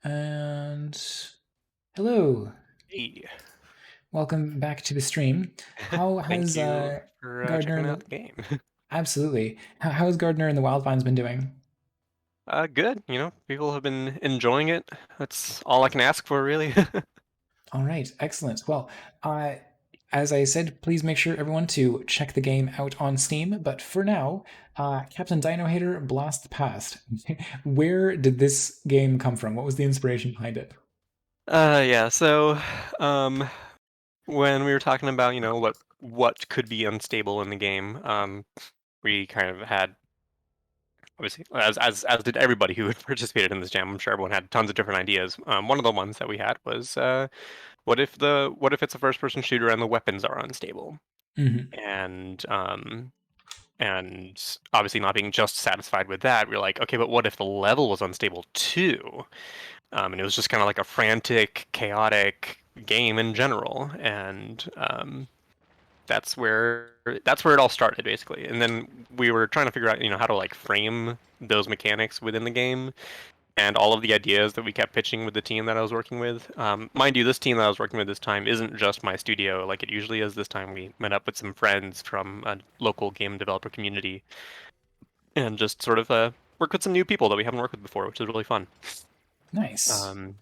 And hello, Hey, welcome back to the stream. How thank has you for Gardner checking in out the the game. absolutely? How has Gardner in the Wildvines been doing? Good, people have been enjoying it. That's all I can ask for, really. All right, excellent. Well, uh, as I said, please make sure everyone to check the game out on Steam. But for now, Captain Dinohater Blast the Past. Where did this game come from? What was the inspiration behind it? Yeah, so, um, when we were talking about, what could be unstable in the game, we kind of had, obviously, as did everybody who participated in this jam. I'm sure everyone had tons of different ideas. One of the ones that we had was, what if it's a first-person shooter and the weapons are unstable? Hmm. And And obviously not being just satisfied with that, we're like, okay, but what if the level was unstable too? And it was just kind of like a frantic, chaotic game in general. And that's where that's where it all started basically. And then we were trying to figure out, how to like frame those mechanics within the game and all of the ideas that we kept pitching with the team that I was working with. Mind you, this team that I was working with this time isn't just my studio like it usually is. This time we met up with some friends from a local game developer community and just sort of work with some new people that we haven't worked with before, which is really fun. Nice. Um,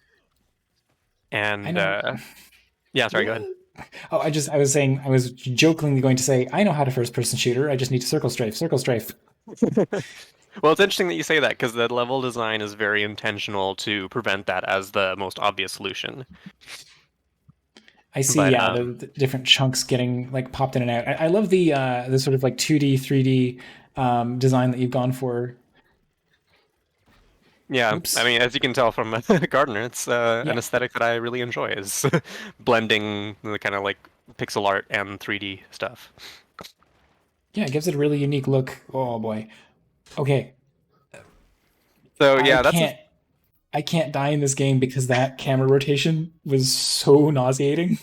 I and know. yeah, sorry, go ahead. What? Oh, I was saying, I was jokingly going to say, I know how to first person shooter. I just need to circle strafe, circle strafe. Well, it's interesting that you say that because the level design is very intentional to prevent that as the most obvious solution. I see, But yeah, the different chunks getting like popped in and out. I love the sort of like 2D, 3D design that you've gone for. yeah, I Oops. mean, as you can tell from Gardner, it's an Yeah. aesthetic that I really enjoy is blending the kind of like pixel art and 3D stuff. Yeah, it gives it a really unique look. Oh boy. Okay. So I yeah, that's a can't I can't die in this game because that camera rotation was so nauseating.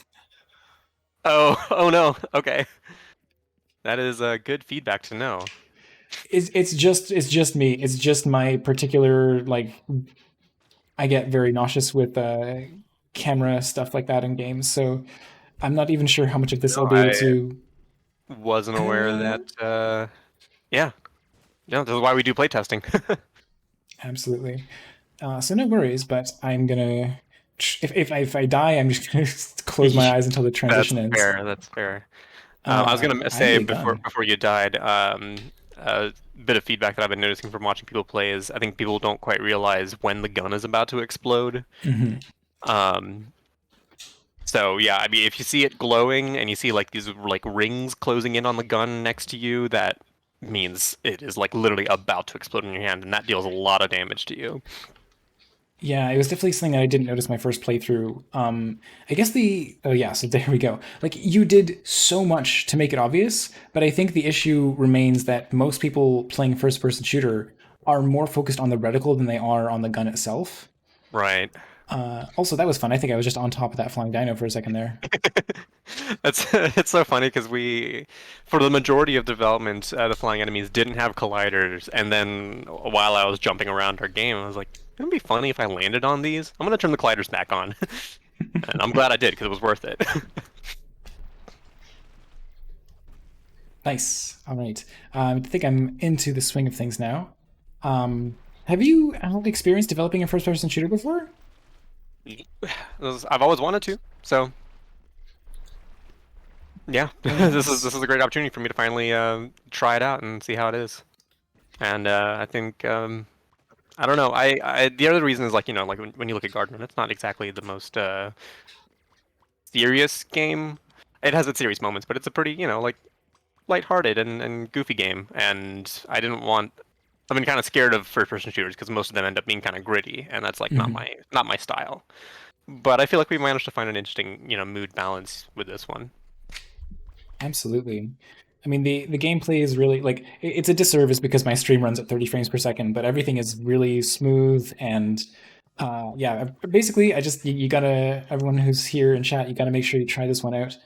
oh no, okay. That is good feedback to know. It's just me. It's just my particular like I get very nauseous with camera stuff like that in games. So I'm not even sure how much of this No, I'll be able I to. wasn't aware Uh, that yeah, yeah, this is why we do playtesting. Absolutely. So no worries, but I'm gonna. If I die, I'm just gonna close my eyes until the That's transition ends. fair. That's fair. I was gonna I need say a gun. before you died, a bit of feedback that I've been noticing from watching people play is I think people don't quite realize when the gun is about to explode. Hmm. Um, so yeah, I mean, if you see it glowing and you see like these like rings closing in on the gun next to you, that means it is like literally about to explode in your hand, and that deals a lot of damage to you. Yeah, it was definitely something that I didn't notice my first playthrough. I guess the oh yeah, so there we go. Like you did so much to make it obvious, but I think the issue remains that most people playing first person shooter are more focused on the reticle than they are on the gun itself. Right. Also, that was fun. I think I was just on top of that flying dino for a second there. That's it's so funny because for the majority of development, the flying enemies didn't have colliders, and then while I was jumping around our game, I was like, it'd be funny if I landed on these. I'm gonna turn the colliders back on, and I'm glad I did because it was worth it. Nice. All right. I think I'm into the swing of things now. Have you had experience developing a first person shooter before? I've always wanted to, so yeah, Very this nice. is a great opportunity for me to finally try it out and see how it is. And I think I don't know. I the other reason is like like when you look at Gardner, it's not exactly the most serious game. It has its serious moments, but it's a pretty, like lighthearted and goofy game. And I didn't want. I've been kind of scared of first-person shooters because most of them end up being kind of gritty, and that's like Hmm. not my style. But I feel like we managed to find an interesting, mood balance with this one. Absolutely. I mean, the gameplay is really like it's a disservice because my stream runs at 30 frames per second, but everything is really smooth and yeah. Basically, I just you gotta everyone who's here in chat, you gotta make sure you try this one out.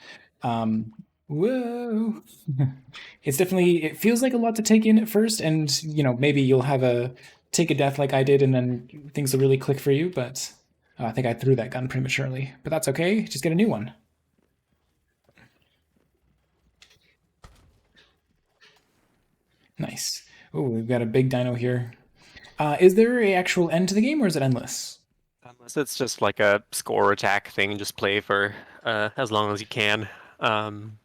Um, whoa, it's definitely it feels like a lot to take in at first, and maybe you'll have a take a death like I did, and then things will really click for you. But I think I threw that gun prematurely, but that's okay. Just get a new one. Nice. Oh, we've got a big dino here. Is there a actual end to the game, or is it endless? Unless it's just like a score attack thing, just play for as long as you can. Um,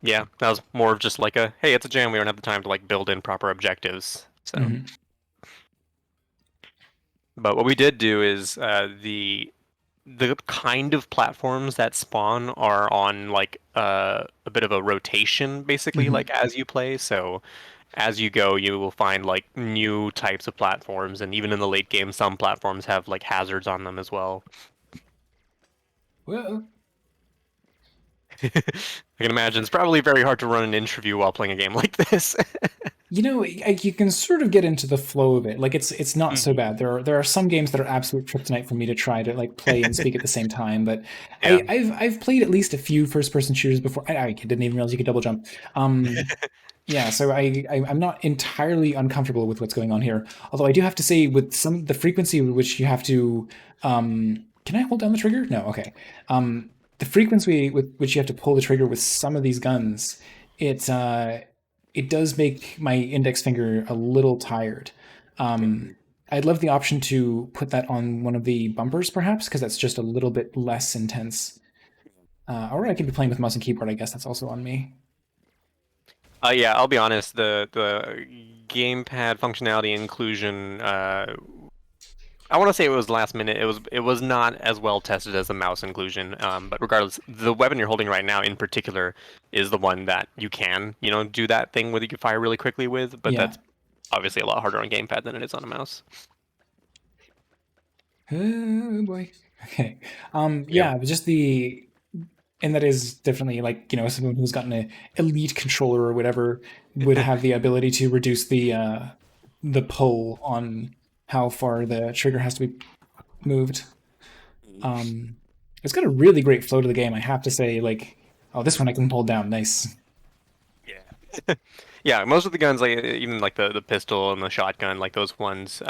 yeah, that was more of just like a, hey, it's a jam. We don't have the time to like build in proper objectives. So, Mm-hmm. but what we did do is the kind of platforms that spawn are on like a bit of a rotation, basically, Mm-hmm. like as you play. So as you go, you will find like new types of platforms, and even in the late game, some platforms have like hazards on them as well. Well, I can imagine it's probably very hard to run an interview while playing a game like this. you can sort of get into the flow of it. Like it's not so Mhm. bad. There are some games that are absolute kryptonite for me to try to like play and speak at the same time. But Yeah. I've played at least a few first person shooters before. I didn't even realize you could double jump. Yeah, so I'm not entirely uncomfortable with what's going on here. Although I do have to say, with some the frequency with which you have to, can I hold down the trigger? No, okay. The frequency with which you have to pull the trigger with some of these guns, it uh, it does make my index finger a little tired. Yeah. Um, I'd love the option to put that on one of the bumpers, perhaps, because that's just a little bit less intense. Or I could be playing with mouse and keyboard. I guess that's also on me. Yeah, I'll be honest, the gamepad functionality inclusion, I want to say it was last minute. It was not as well tested as the mouse inclusion. But regardless, the weapon you're holding right now in particular is the one that you can, do that thing where you can fire really quickly with, but Yeah. that's obviously a lot harder on gamepad than it is on a mouse. Oh boy. Okay. Yeah. Yeah, but just the and that is definitely like, someone who's gotten an elite controller or whatever would have the ability to reduce the pull on how far the trigger has to be moved. Um it's got a really great flow to the game, I have to say, like, oh, this one I can pull down. Nice. Yeah. Yeah, most of the guns, like even like the pistol and the shotgun, like those ones,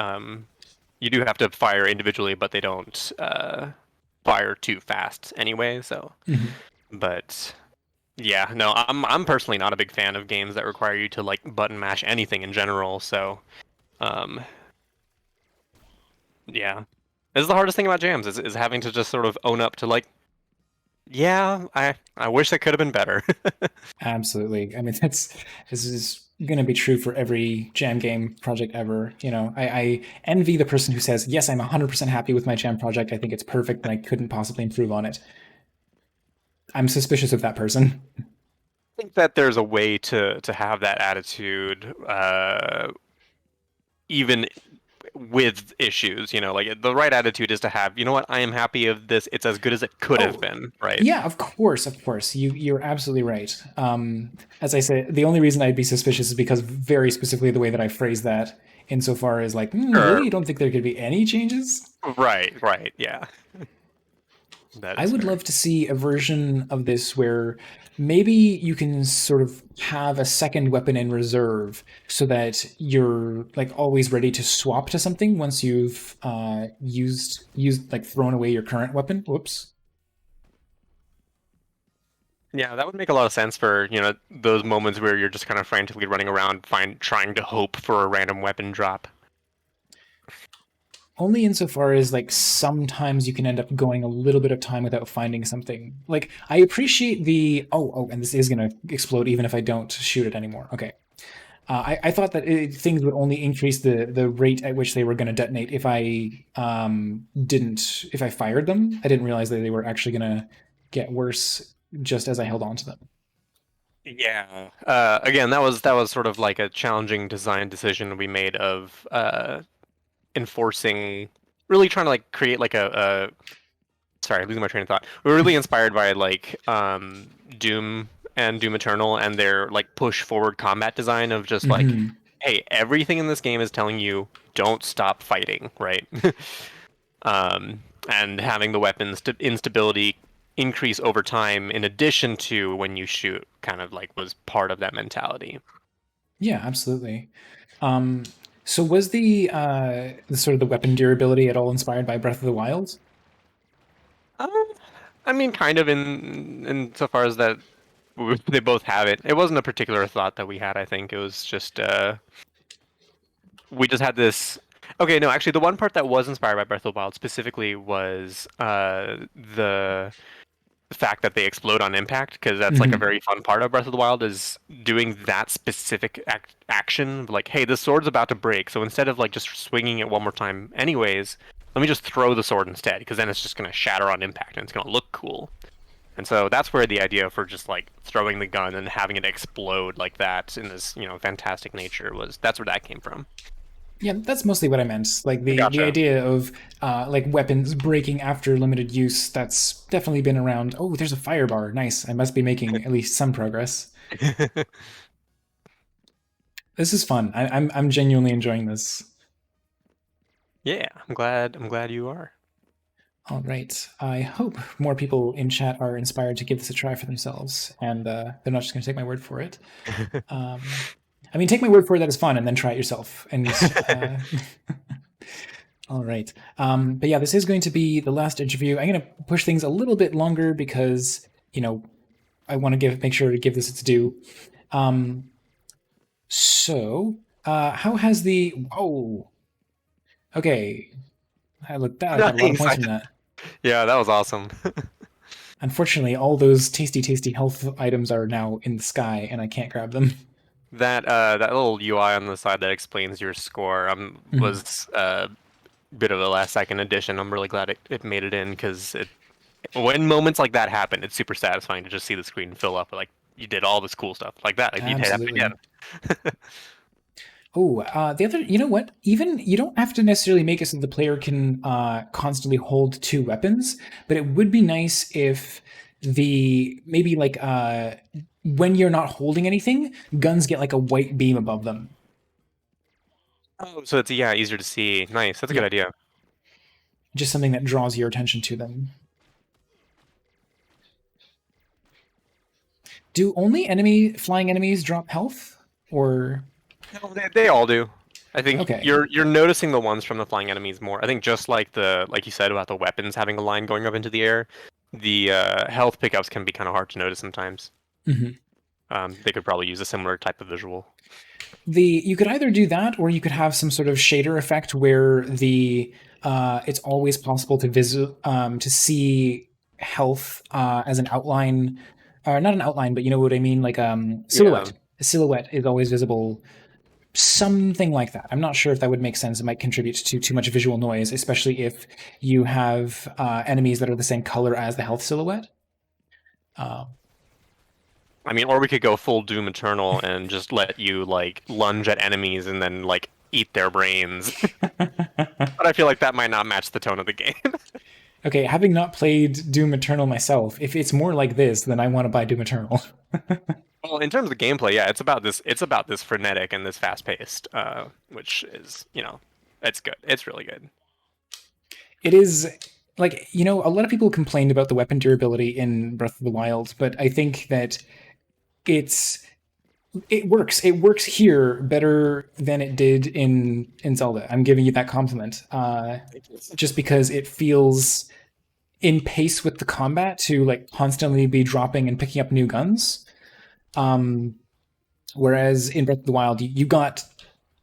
you do have to fire individually, but they don't fire too fast anyway. So, Mhm. but yeah, no, I'm personally not a big fan of games that require you to like button mash anything in general. So, um, yeah, this is the hardest thing about jams is having to just sort of own up to like, yeah, I wish that could have been better. Absolutely. I mean, this is going to be true for every jam game project ever. I envy the person who says, "Yes, I'm 100% happy with my jam project. I think it's perfect, and I couldn't possibly improve on it." I'm suspicious of that person. I think that there's a way to have that attitude, even with issues. Like the right attitude is to have, you know what, I am happy of this. It's as good as it could have Oh, been, right? yeah, of course, of course. You're absolutely right. As I say, the only reason I'd be suspicious is because very specifically the way that I phrase that, insofar as like, really, Sure. you don't think there could be any changes? Right, right, yeah. That I is would fair. love to see a version of this where maybe you can sort of have a second weapon in reserve so that you're like always ready to swap to something once you've used like thrown away your current weapon. Whoops. Yeah, that would make a lot of sense for, those moments where you're just kind of frantically running around trying to hope for a random weapon drop. Only insofar as like sometimes you can end up going a little bit of time without finding something. Like I appreciate the and this is gonna explode even if I don't shoot it anymore. Okay. I thought that things would only increase the rate at which they were going to detonate if I didn't if I fired them. I didn't realize that they were actually going to get worse just as I held on to them. Yeah. Again, that was sort of like a challenging design decision we made of enforcing, really trying to like create like sorry, losing my train of thought. We were really inspired by like Doom and Doom Eternal and their like push forward combat design of just like, Hmm. hey, everything in this game is telling you don't stop fighting, right? And having the weapons instability increase over time in addition to when you shoot kind of like was part of that mentality. Yeah, absolutely. Um, So was the sort of the weapon durability at all inspired by Breath of the Wild? Uh, I mean, kind of in so far as that they both have it. It wasn't a particular thought that we had. I think it was just we just had this. Okay, no, actually, the one part that was inspired by Breath of the Wild specifically was the fact that they explode on impact, because that's like a Hmm. very fun part of Breath of the Wild is doing that specific action. Like, hey, the sword's about to break, so instead of like just swinging it one more time, anyways, let me just throw the sword instead, because then it's just gonna shatter on impact and it's gonna look cool. And so that's where the idea for just like throwing the gun and having it explode like that in this, fantastic nature was that's where that came from. Yeah, that's mostly what I meant. Like the Gotcha. idea of like weapons breaking after limited use. That's definitely been around. Oh, there's a fire bar. Nice. I must be making at least some progress. This is fun. I'm genuinely enjoying this. Yeah, I'm glad you are. All right. I hope more people in chat are inspired to give this a try for themselves, and they're not just going to take my word for it. Um, I mean, take my word for it that it's fun, and then try it yourself. And all right. But yeah, this is going to be the last interview. I'm going to push things a little bit longer because I want to make sure to give this its due. Um, how has the? Oh, okay. I got a lot of Nice. points from that. Yeah, that was awesome. Unfortunately, all those tasty, tasty health items are now in the sky, and I can't grab them. That little UI on the side that explains your score Mhm. was a bit of a last second addition. I'm really glad it made it in because when moments like that happen, it's super satisfying to just see the screen fill up with, like you did all this cool stuff like that. Like you'd hit up Absolutely. again. Oh, the other, you know what? Even you don't have to necessarily make it so the player can constantly hold two weapons, but it would be nice if the maybe like when you're not holding anything, guns get like a white beam above them. Oh, so it's yeah easier to see. Nice. That's a good Yep, idea. just something that draws your attention to them. Do only flying enemies drop health, or No, they all do. I think okay? you're noticing the ones from the flying enemies more. I think just like you said about the weapons having a line going up into the air, the health pickups can be kind of hard to notice sometimes. Mhm. They could probably use a similar type of visual. You could either do that or you could have some sort of shader effect where the it's always possible to see health as an outline, or not an outline, but you know what I mean, like Yeah. silhouette. A silhouette is always visible, something like that. I'm not sure if that would make sense. It might contribute to too much visual noise, especially if you have enemies that are the same color as the health silhouette. Uh, I mean, or we could go full Doom Eternal and just let you like lunge at enemies and then like eat their brains. But I feel like that might not match the tone of the game. okay, having not played Doom Eternal myself, if it's more like this, then I want to buy Doom Eternal. Well, in terms of gameplay, yeah, it's about this. It's about this frenetic and this fast-paced, which is, it's good. It's really good. It is like a lot of people complained about the weapon durability in Breath of the Wild, but I think that it's it works. It works here better than it did in Zelda. I'm giving you that compliment, just because it feels in pace with the combat to like constantly be dropping and picking up new guns. Um, Whereas in Breath of the Wild, you got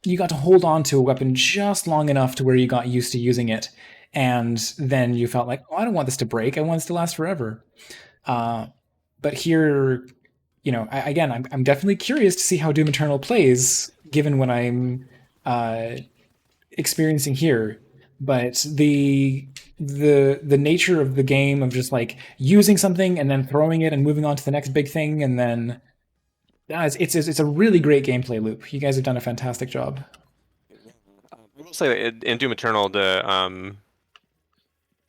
to hold on to a weapon just long enough to where you got used to using it, and then you felt like, oh, I don't want this to break. I want this to last forever. Uh, but here, again, I'm definitely curious to see how Doom Eternal plays, given what I'm uh, experiencing here. But the nature of the game of just like using something and then throwing it and moving on to the next big thing, and then it's a really great gameplay loop. You guys have done a fantastic job. I will say that in Doom Eternal, the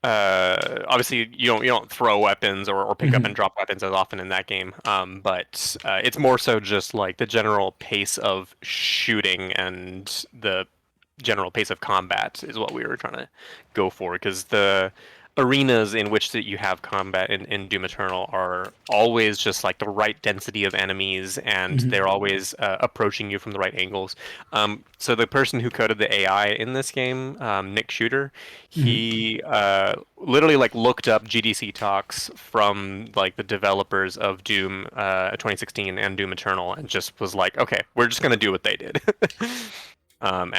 obviously you don't throw weapons or pick up and Mhm. drop weapons as often in that game. But it's more so just like the general pace of shooting and the general pace of combat is what we were trying to go for because arenas in which that you have combat in Doom Eternal are always just like the right density of enemies, and they're Hmm. always approaching you from the right angles. So the person who coded the AI in this game, Nick Shooter, Hmm. he literally like looked up GDC talks from like the developers of Doom 2016 and Doom Eternal, and just was like, okay, we're just gonna do what they did.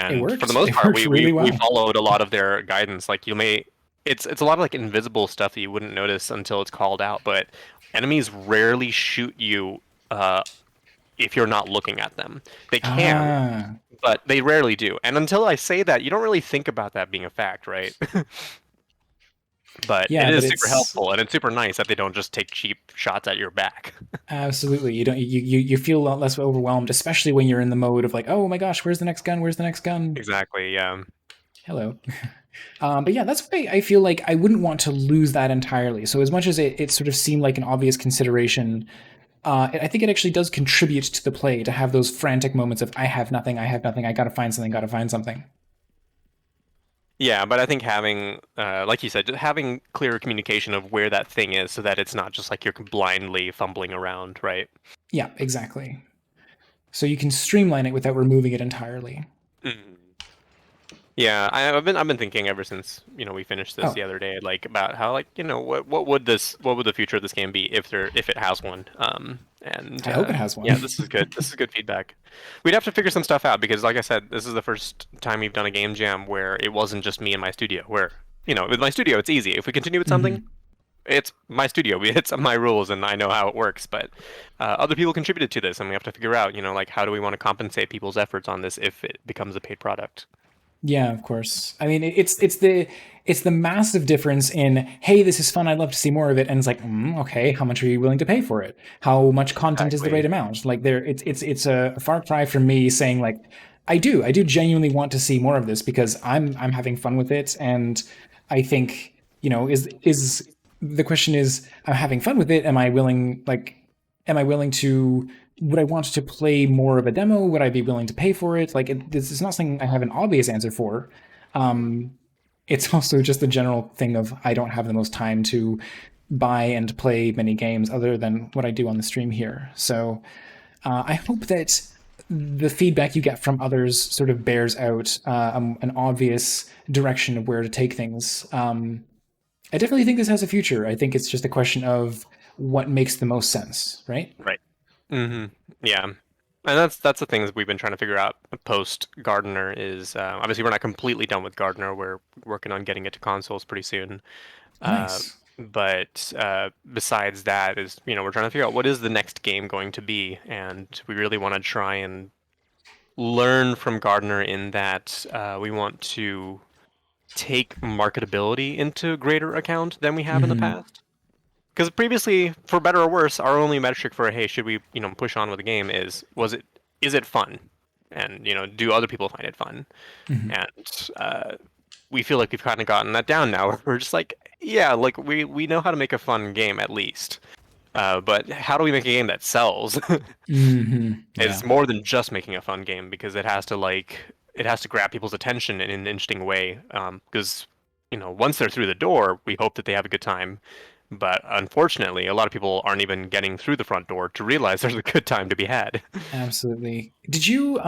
It And for the worked. most It part, worked really we well. followed a lot of their guidance. Like you may, it's a lot of like invisible stuff that you wouldn't notice until it's called out. But enemies rarely shoot you uh, if you're not looking at them. They can, Ah, but they rarely do. And until I say that, you don't really think about that being a fact, right? But it yeah, but is super it's helpful, and it's super nice that they don't just take cheap shots at your back. absolutely, you don't you feel a lot less overwhelmed, especially when you're in the mode of like, oh my gosh, where's the next gun? Where's the next gun? Exactly. Yeah. Hello. But yeah, that's why I feel like I wouldn't want to lose that entirely. So as much as it sort of seemed like an obvious consideration, I think it actually does contribute to the play to have those frantic moments of I have nothing, I gotta find something, gotta find something. Yeah, but I think having, like you said, just having clear communication of where that thing is, so that it's not just like you're blindly fumbling around, right? Yeah, exactly. So you can streamline it without removing it entirely. Mm. Yeah, I've been thinking ever since we finished this Oh, the other day, like about how like what would the future of this game be if it has one? And I hope it has yeah, one. this is good. This is good feedback. We'd have to figure some stuff out because, like I said, this is the first time we've done a game jam where it wasn't just me and my studio. Where with my studio, it's easy. If we continue with something, Hmm. it's my studio. It's my rules, and I know how it works. But other people contributed to this, and we have to figure out, like how do we want to compensate people's efforts on this if it becomes a paid product. Yeah, of course. I mean, it's the massive difference in, hey, this is fun. I'd love to see more of it. And it's like, okay, how much are you willing to pay for it? How much content is the right Exactly. amount? Like, it's a far cry from me saying like, I do genuinely want to see more of this because I'm having fun with it, and I think is the question is, I'm having fun with it. Am I willing to? Would I want to play more of a demo? Would I be willing to pay for it? Like, this is not something I have an obvious answer for. Um, it's also just a general thing of I don't have the most time to buy and play many games other than what I do on the stream here. So I hope that the feedback you get from others sort of bears out an obvious direction of where to take things. I definitely think this has a future. I think it's just a question of what makes the most sense, right? Right. hmm Yeah. And that's the things we've been trying to figure out post Gardener is obviously we're not completely done with Gardener. We're working on getting it to consoles pretty soon. Uh, Nice. but besides that is we're trying to figure out what is the next game going to be, and we really want to try and learn from Gardener in that we want to take marketability into greater account than we have in the Hmm. past. Because previously, for better or worse, our only metric for hey, should we push on with the game is it fun, and do other people find it fun? Hmm. And we feel like we've kind of gotten that down now. We're just like yeah, like we know how to make a fun game at least, but how do we make a game that sells? Hmm. It's Yeah, more than just making a fun game because it has to grab people's attention in an interesting way. Because once they're through the door, we hope that they have a good time. But unfortunately, a lot of people aren't even getting through the front door to realize there's a good time to be had. absolutely. Did you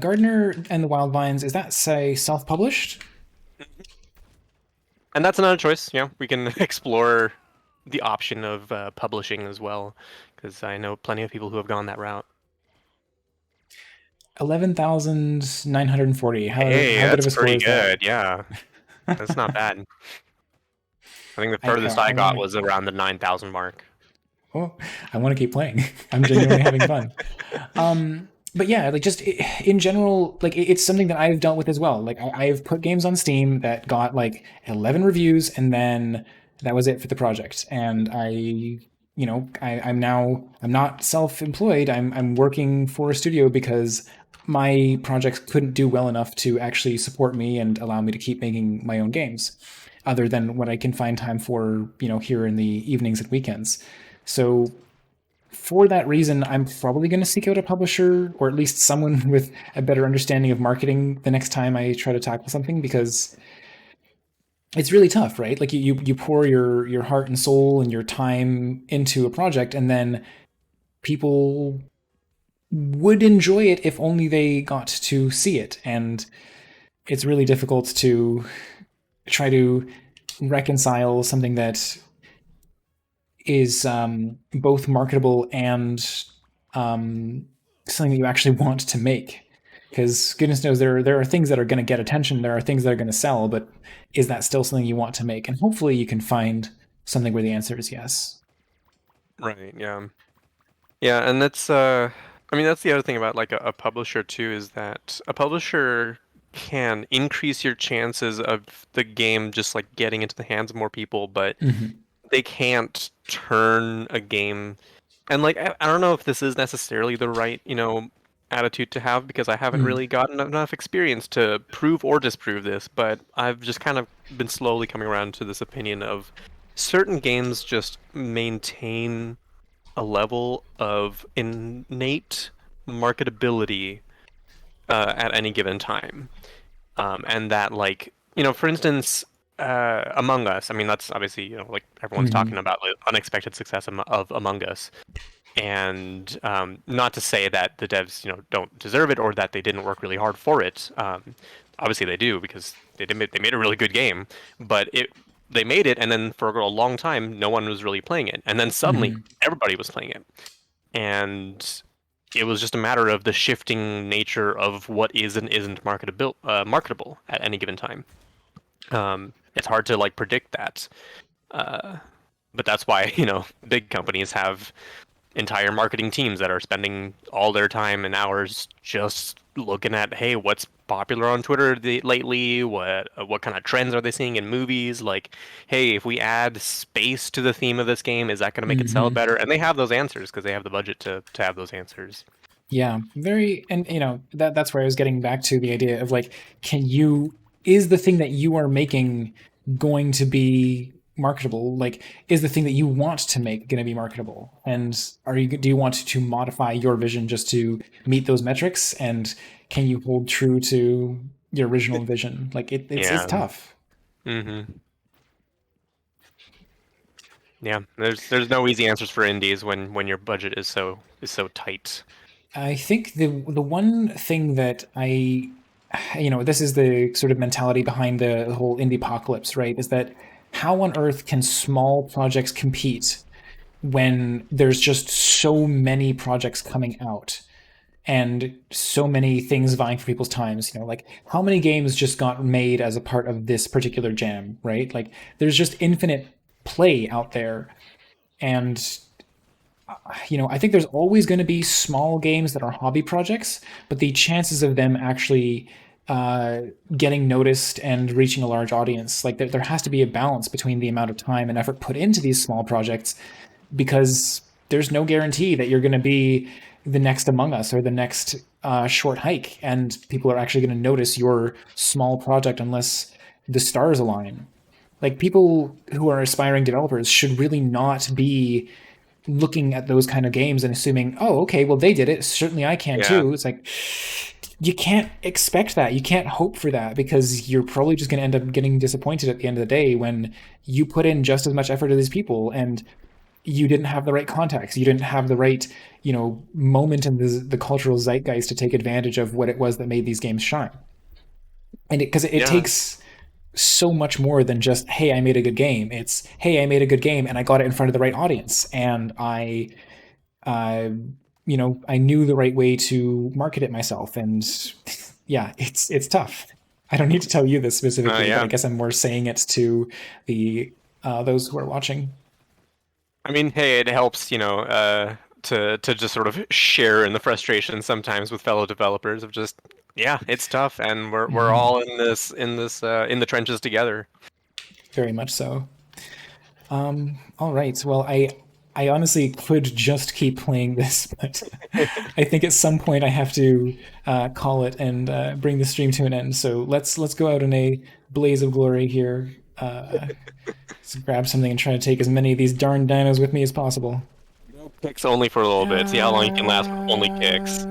Gardner and the Wild Vines? Is that say self-published? And that's another choice. We can explore the option of publishing as well, because I know plenty of people who have gone that route. 11,940. Hey, How good of that's a score pretty is that? good. Yeah, that's not bad. I think the furthest I I want got to. was around the 9,000 mark. Oh, I want to keep playing. I'm genuinely having fun. But yeah, like just in general, like it's something that I've dealt with as well. Like I've put games on Steam that got like 11 reviews, and then that was it for the project. And I'm not self-employed. I'm working for a studio because my projects couldn't do well enough to actually support me and allow me to keep making my own games, other than what I can find time for, here in the evenings and weekends. So for that reason, I'm probably going to seek out a publisher or at least someone with a better understanding of marketing the next time I try to tackle something because it's really tough, right? Like you pour your heart and soul and your time into a project, and then people would enjoy it if only they got to see it. And it's really difficult to try to reconcile something that is both marketable and um, something that you actually want to make. Because goodness knows there are things that are going to get attention, there are things that are going to sell, but is that still something you want to make? And hopefully you can find something where the answer is yes. Right, yeah. Yeah, and that's I mean that's the other thing about like a publisher too is that a publisher can increase your chances of the game just like getting into the hands of more people, but Mm-hmm. they can't turn a game and like I don't know if this is necessarily the right, attitude to have because I haven't Mm. really gotten enough experience to prove or disprove this, but I've just kind of been slowly coming around to this opinion of certain games just maintain a level of innate marketability at any given time. And that, like, for instance, Among Us, I mean, that's obviously, like everyone's talking Mm-hmm. about like, unexpected success of Among Us. And not to say that the devs, don't deserve it or that they didn't work really hard for it. Obviously, they do because they made a really good game. But they made it, and then for a long time, no one was really playing it. And then suddenly, Mm-hmm. everybody was playing it, and it was just a matter of the shifting nature of what is and isn't marketable at any given time. It's hard to like predict that, uh, but that's why big companies have entire marketing teams that are spending all their time and hours just looking at, hey, what's popular on Twitter lately? What kind of trends are they seeing in movies? Like, hey, if we add space to the theme of this game, is that going to make it sell Mm-hmm. better? And they have those answers because they have the budget to have those answers. Yeah, very, and that's where I was getting back to the idea of like, can you is the thing that you are making going to be marketable? Like, is the thing that you want to make going to be marketable? And do you want to modify your vision just to meet those metrics? And can you hold true to your original vision? Like, it's Yeah. tough. hmm Yeah. There's no easy answers for indies when your budget is so tight. I think the one thing that this is the sort of mentality behind the whole indie apocalypse, right? Is that how on earth can small projects compete when there's just so many projects coming out and so many things vying for people's times? Like how many games just got made as a part of this particular jam, right? Like there's just infinite play out there, and I think there's always going to be small games that are hobby projects, but the chances of them actually uh, getting noticed and reaching a large audience, like there has to be a balance between the amount of time and effort put into these small projects, because there's no guarantee that you're going to be the next Among Us or the next short hike, and people are actually going to notice your small project unless the stars align. Like people who are aspiring developers should really not be looking at those kind of games and assuming, oh, okay, well, they did it. Certainly I can Yeah. too. It's like, you can't expect that. You can't hope for that, because you're probably just going to end up getting disappointed at the end of the day when you put in just as much effort as these people and you didn't have the right context. You didn't have the right, moment in the cultural zeitgeist to take advantage of what it was that made these games shine. And because it Yeah. takes so much more than just, hey, I made a good game. It's, hey, I made a good game and I got it in front of the right audience, and uh, I knew the right way to market it myself. And yeah, it's tough. I don't need to tell you this specifically, but I Yeah. guess I'm more saying it to the those who are watching. I mean, hey, it helps, to just sort of share in the frustration sometimes with fellow developers of just, yeah, it's tough, and we're Hmm. all in the trenches together. Very much so. All right. Well, I honestly could just keep playing this, but I think at some point I have to call it and bring the stream to an end. So let's go out in a blaze of glory here. Let's grab something and try to take as many of these darn dinos with me as possible. Kicks only for a little bit. See how long you can last with only kicks.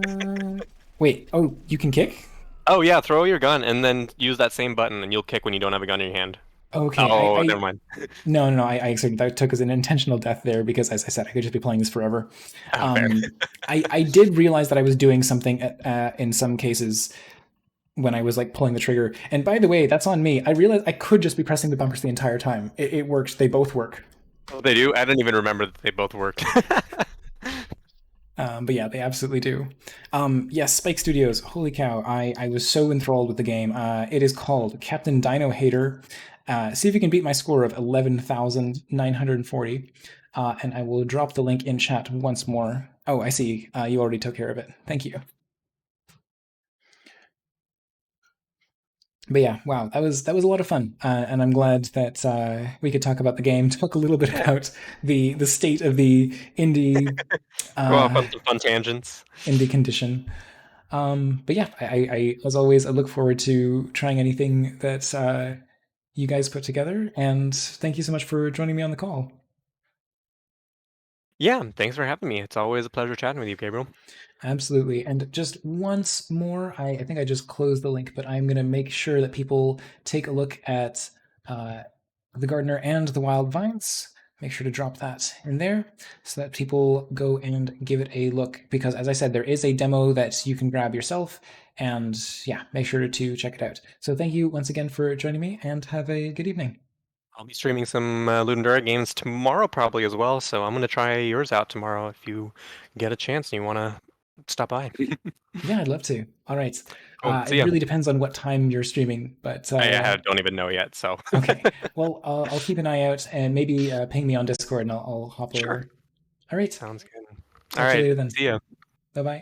Uh, Wait. Oh, you can kick? Oh yeah, throw your gun and then use that same button, and you'll kick when you don't have a gun in your hand. Okay, Oh, never mind. no, no, no, I accept that took as an intentional death there because, as I said, I could just be playing this forever. Oh, fair. I did realize that I was doing something in some cases when I was like pulling the trigger. And by the way, that's on me. I realized I could just be pressing the bumpers the entire time. It works. They both work. Oh, they do? I didn't even remember that they both worked. But yeah, they absolutely do. Yes, Spike Studios. Holy cow! I was so enthralled with the game. It is called Captain Dinohater. See if you can beat my score of 11,940. And I will drop the link in chat once more. Oh, I see. You already took care of it. Thank you. But yeah, wow, that was a lot of fun, and I'm glad that we could talk about the game, talk a little bit Yeah. about the state of the Go off uh, on some fun tangents. indie condition. But yeah, as always, I look forward to trying anything that you guys put together, and thank you so much for joining me on the call. Yeah, thanks for having me. It's always a pleasure chatting with you, Gabriel. Absolutely. And just once more, I think I just closed the link, but I'm going to make sure that people take a look at uh, The Gardener and the Wild Vines. Make sure to drop that in there so that people go and give it a look. Because, as I said, there is a demo that you can grab yourself. And yeah, make sure to check it out. So, thank you once again for joining me and have a good evening. I'll be streaming some Ludendura games tomorrow probably as well, so I'm gonna try yours out tomorrow if you get a chance and you wanna stop by. Yeah, I'd love to. All right. Cool. See It ya. really depends on what time you're streaming, but Don't even know yet, so okay. Well, I'll keep an eye out and maybe ping me on Discord and I'll hop sure. over. All right. Sounds good. All Talk to you right. later then. See ya. Bye bye.